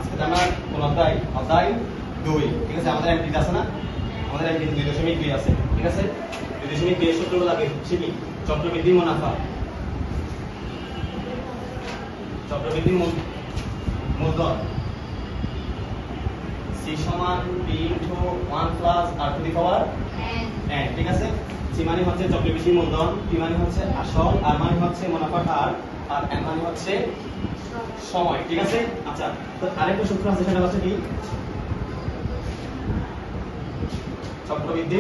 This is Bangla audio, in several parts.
আজকে আমরা কোন অধ্যায়? অধ্যায় 2। ঠিক আছে, আমাদের এমপিতে আছে না? আমাদের এমপিতে 2.2 আছে। ঠিক আছে, 2.2 এর সূত্রগুলো লাগে শিখি। চক্রবৃদ্ধি মুনাফা, চক্রবৃদ্ধি মূলধন C সমান P into 1 plus R to the power n। ঠিক আছে, C মানে হচ্ছে চক্রবৃদ্ধি মূলধন, P মানে হচ্ছে আসল, R মানে হচ্ছে মুনাফার হার, আর n মানে হচ্ছে সময়। ঠিক আছে, আচ্ছা তো আরেকটা সূত্র আছে, সেটা হচ্ছে কি চক্রবৃদ্ধি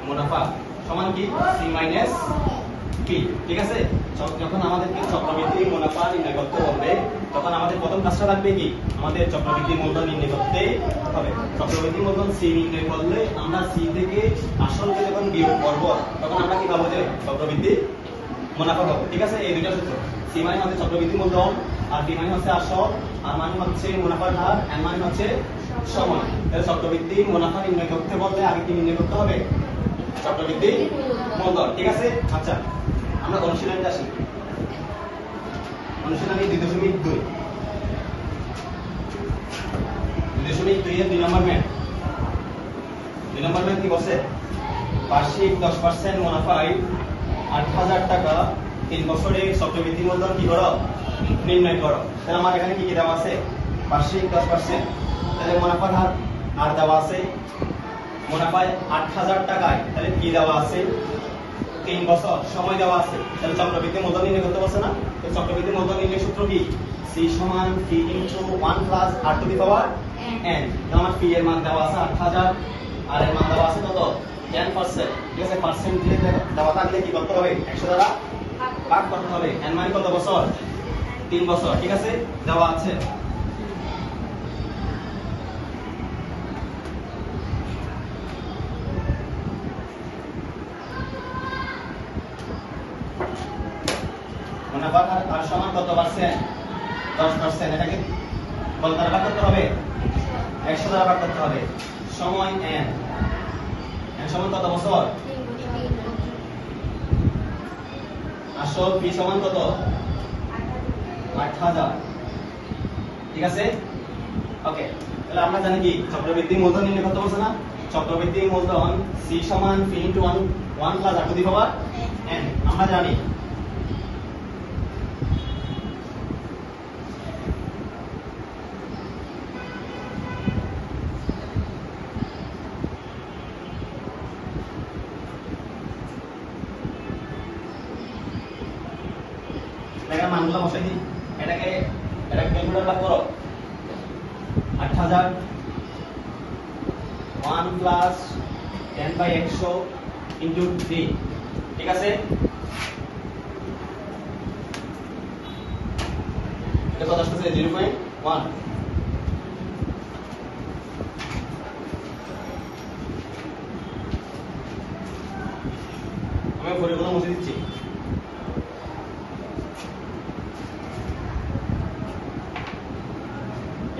মুনাফা সমান কি C মাইনাস P। ঠিক আছে, যখন আমাদেরকে চক্রবৃদ্ধি মুনাফা নির্ণয় করতে হবে, তখন আমাদের প্রথম কাজটা থাকবে কি, আমাদের চক্রবৃদ্ধি মূলধন নির্ণয় করতে হবে। চক্রবৃদ্ধি মূলধন C নির্ণয় করলে আমরা C থেকে আসলকে যখন বিয়োগ করব, তখন আমরা কি পাবো? যে চক্রবৃদ্ধি মুনাফা পাবো। ঠিক আছে, এই দুইটা সূত্র। C মানে হচ্ছে চক্রবৃদ্ধি মূলধন, আর P মানে হচ্ছে আসল, আর মানে হচ্ছে মুনাফার হার, n মানে হচ্ছে সময়। তাহলে চক্রবৃদ্ধি মুনাফা নির্ণয় করতে বললে আগে কি নির্ণয় করতে হবে? চক্রবৃদ্ধি মূলধন। ঠিক আছে, আচ্ছা আমরা অনুশীলনে আসি। অনুশীলনী 2.2 এর 2 নম্বর ম্যাথ। 2 নম্বর ম্যাথ কি বলছে? বার্ষিক 10% মুনাফায় 8,000 টাকা 3 বছরে চক্রবৃদ্ধি মূলধন কি করো? নির্ণয় করো। তাহলে আমার এখানে কি কি দেওয়া আছে? বার্ষিক 10%, তাহলে মুনাফার হার আর দেওয়া আছে, মুনাফায় 8,000 টাকায়, তাহলে কি দেওয়া আছে? 3 বছর সময় দেওয়া আছে। তাহলে চক্রবৃদ্ধি মূলধন নির্ণয় করতে বলছে না? তো চক্রবৃদ্ধি মূলধন নির্ণয় সূত্র কি? C সমান P into 1 plus R to the power n। আমার P এর মান দেওয়া আছে 8,000, আর এর মান দেওয়া আছে কত? 10%। ঠিক আছে, পার্সেন্ট দিয়ে দেওয়া থাকলে কি করতে হবে? 100 দ্বারা ভাগ করতে হবে। n মানে কত বছর? 3 বছর। ঠিক আছে, দেওয়া আছে। মুনাফার হার সমান কত পার্সেন্ট? 10%। এটাকে কত দ্বারা ভাগ করতে হবে? 100 দ্বারা ভাগ করতে হবে। সময় n, n সমান কত বছর? আসল P সমান কত? 8,000। ঠিক আছে, ওকে। তাহলে আমরা জানি কি চক্রবৃদ্ধি মূলধন নির্ণয় করতে বলছে না? চক্রবৃদ্ধি মূলধন C সমান P into 1 plus R to the power n। আমরা জানি এটাকে মানগুলো বসাই দিই। এটাকে ক্যালকুলেটর ভাগ করো। 8,000 1 প্লাস 10/100 ইনটু 3। ঠিক আছে, এটা কত আসছে? 0.1। আমি পরিবর্তন মুছে দিচ্ছি।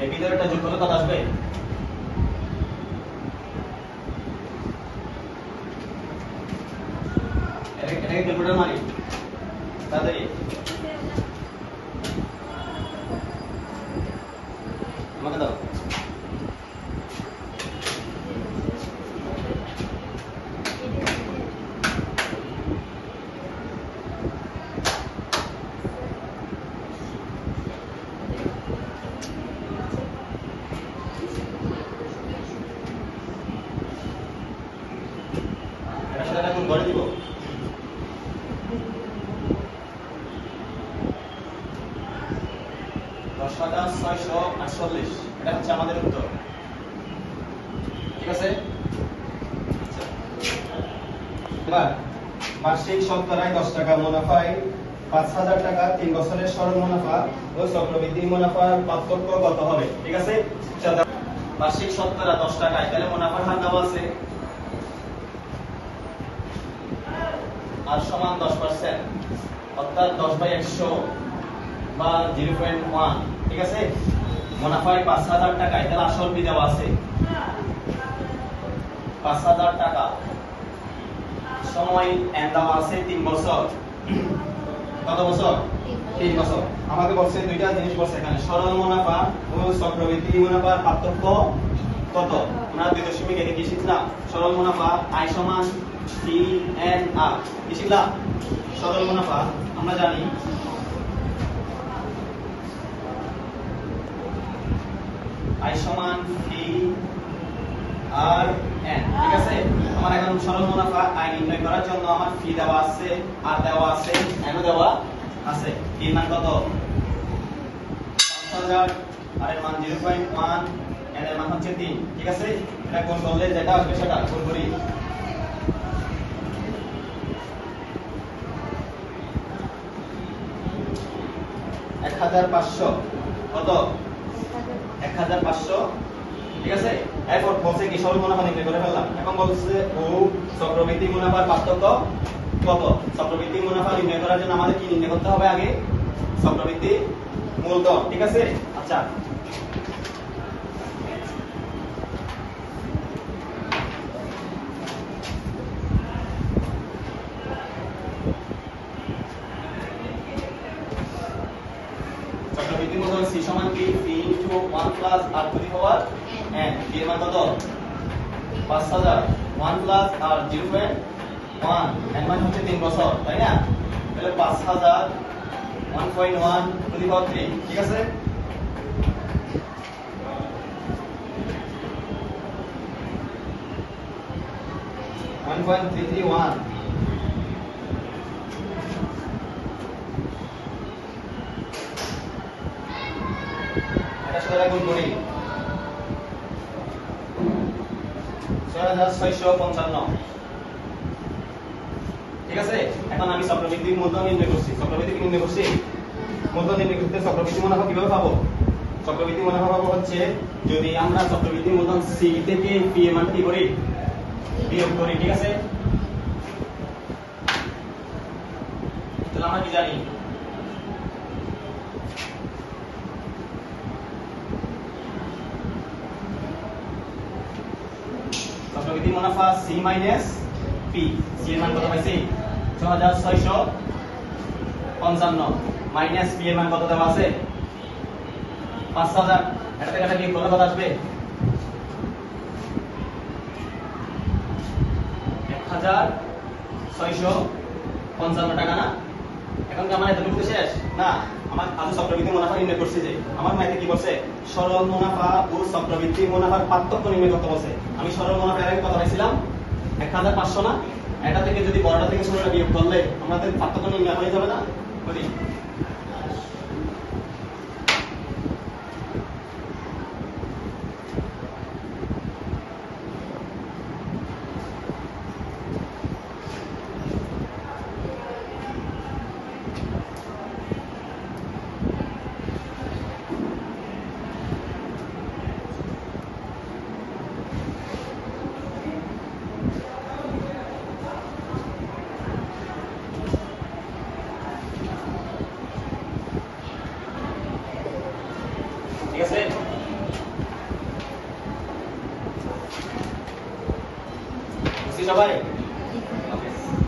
এই ভিতরটা যোগ করলে কত আসবে? এটাকে ক্যালকুলেটর মারি তাড়াতাড়ি। আমাকে দাও। এটা সেটা এখন করে দিব। টাকা 648। এটা হচ্ছে আমাদের উত্তর। ঠিক আছে, এবার বার্ষিক শতকরায় 10 টাকা মুনাফায় 5,000 টাকা 3 বছরের সরল মুনাফা ও চক্রবৃদ্ধি মুনাফার পার্থক্য কত হবে? ঠিক আছে, বার্ষিক শতকরা 10 টাকায়, তাহলে মুনাফার হার দেওয়া আছে আর সমান 10%, অর্থাৎ 10/100 বা 0.1। ঠিক আছে, মুনাফায় 5,000 টাকায়, তাহলে আসল বি দেওয়া আছে 5,000 টাকা, সময় n দেওয়া আছে 3 বছর। কত বছর? 3 বছর। আমাকে বলছে দুইটা জিনিস বলছে এখানে, সরল মুনাফা ও চক্রবৃদ্ধি মুনাফার পার্থক্য কত? আমরা 2 একে কি শিখলাম? সরল মুনাফা I সমান PNR। কি শিখলাম? সরল মুনাফা আমরা জানি I সমান PRN। ঠিক আছে, আমার এখন সরল মুনাফা I নির্ণয় করার জন্য আমার ফি দেওয়া আছে, আর দেওয়া আছে, এন দেওয়া আছে। এর মান কত? 5000, আর এর মান 0.1, এন এর মান হচ্ছে 3। ঠিক আছে, এটা গুণ করলে যেটা আসবে সেটা গুণ করি। 1500 কত? 1500। ঠিক আছে, এরপর বলছে কি সরল মুনাফা নির্ণয় করে ফেললাম। এখন বলছে ও চক্রবৃদ্ধি মুনাফার পার্থক্য কত? চক্রবৃদ্ধি মুনাফা নির্ণয় করার জন্য আমাদের কি নির্ণয় করতে হবে? আগে চক্রবৃদ্ধি মূলধন। ঠিক আছে, আচ্ছা চক্রবৃদ্ধি মূলধন C সমান কি? P * 1 plus R to the power n। P এর মান কত? 5000, 1 প্লাস R 0.1, n মান হচ্ছে 3 বছর, তাই না? তাহলে 5000 1.1 টু দি পাওয়ার 3। ঠিক আছে, এটা সাথে গুণ করি 6655। ঠিক আছে, এখন আমি চক্রবৃদ্ধি মূলধন নির্ণয় করছি। চক্রবৃদ্ধি কি নির্ণয় করছি? মূলধন নির্ণয় করতে চক্রবৃদ্ধি মুনাফা কিভাবে পাবো? চক্রবৃদ্ধি মুনাফা পাবো হচ্ছে যদি আমরা চক্রবৃদ্ধি মূলধন C থেকে P এর মান কি করি? বিয়োগ করি। ঠিক আছে, তাহলে আমরা কি জানি? চক্রবৃদ্ধি মুনাফা C মাইনাস P। C এর মান কত পাইছি? 6655 মাইনাস P এর মান কত দেওয়া আছে? 5000। এটা থেকে এটা বিয়োগ করলে কত আসবে? 1655 টাকা না? এখন কি আমার এতটুকু শেষ না? আমার আজ চক্রবৃদ্ধি মুনাফা নির্ণয় করছি। যে আমার ম্যাথে কি বলছে? সরল মুনাফা ও চক্রবৃদ্ধি মুনাফার পার্থক্য নির্ণয় করতে বলছে। আমি সরল মুনাফা এর আগে কত পাইছিলাম? 1500 না? এটা থেকে যদি বড়টা থেকে ছোটটা বিয়োগ করলে আমাদের পার্থক্য নির্ণয় হয়ে যাবে না? বুঝি ঠিক আছে, সবাই